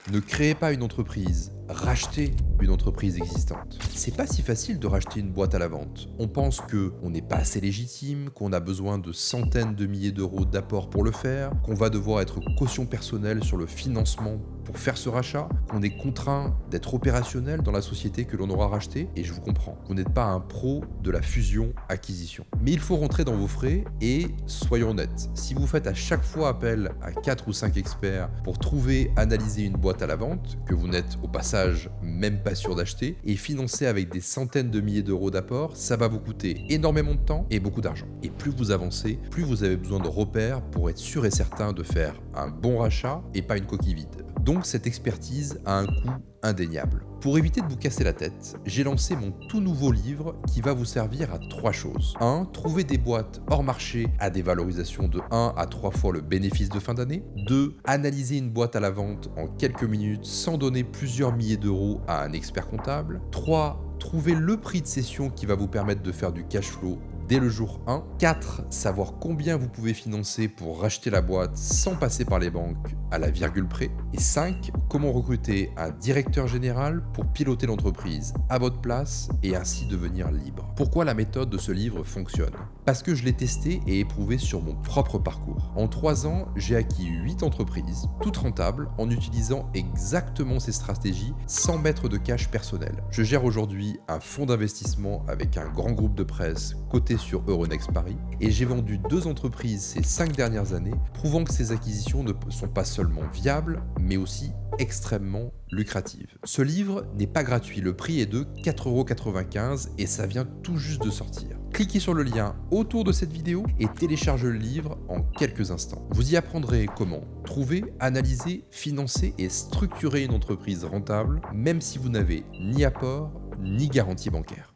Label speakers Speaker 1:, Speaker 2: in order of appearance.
Speaker 1: Ne créez pas une entreprise, rachetez une entreprise existante. C'est pas si facile de racheter une boîte à la vente. On pense que on n'est pas assez légitime, qu'on a besoin de centaines de milliers d'euros d'apport pour le faire, qu'on va devoir être caution personnelle sur le financement pour faire ce rachat, qu'on est contraint d'être opérationnel dans la société que l'on aura rachetée, et je vous comprends. Vous n'êtes pas un pro de la fusion-acquisition. Mais il faut rentrer dans vos frais et soyons honnêtes, si vous faites à chaque fois appel à 4 ou 5 experts pour trouver, analyser une boîte à la vente, que vous n'êtes au passage même pas sûr d'acheter, et financer avec des centaines de milliers d'euros d'apport, ça va vous coûter énormément de temps et beaucoup d'argent. Et plus vous avancez, plus vous avez besoin de repères pour être sûr et certain de faire un bon rachat et pas une coquille vide. Donc cette expertise a un coût indéniable. Pour éviter de vous casser la tête, j'ai lancé mon tout nouveau livre qui va vous servir à 3 choses. 1. Trouver des boîtes hors marché à des valorisations de 1 à 3 fois le bénéfice de fin d'année. 2. Analyser une boîte à la vente en quelques minutes sans donner plusieurs milliers d'euros à un expert comptable. 3. Trouver le prix de cession qui va vous permettre de faire du cash flow dès le jour 1. 4. Savoir combien vous pouvez financer pour racheter la boîte sans passer par les banques à la virgule près. Et 5. Comment recruter un directeur général pour piloter l'entreprise à votre place et ainsi devenir libre. Pourquoi la méthode de ce livre fonctionne ? Parce que je l'ai testé et éprouvé sur mon propre parcours. En 3 ans, j'ai acquis 8 entreprises, toutes rentables, en utilisant exactement ces stratégies sans mettre de cash personnel. Je gère aujourd'hui un fonds d'investissement avec un grand groupe de presse coté sur Euronext Paris et j'ai vendu 2 entreprises ces 5 dernières années, prouvant que ces acquisitions ne sont pas seulement viables, mais aussi extrêmement lucratives. Ce livre n'est pas gratuit, le prix est de 4,95 € et ça vient tout juste de sortir. Cliquez sur le lien autour de cette vidéo et téléchargez le livre en quelques instants. Vous y apprendrez comment trouver, analyser, financer et structurer une entreprise rentable, même si vous n'avez ni apport ni garantie bancaire.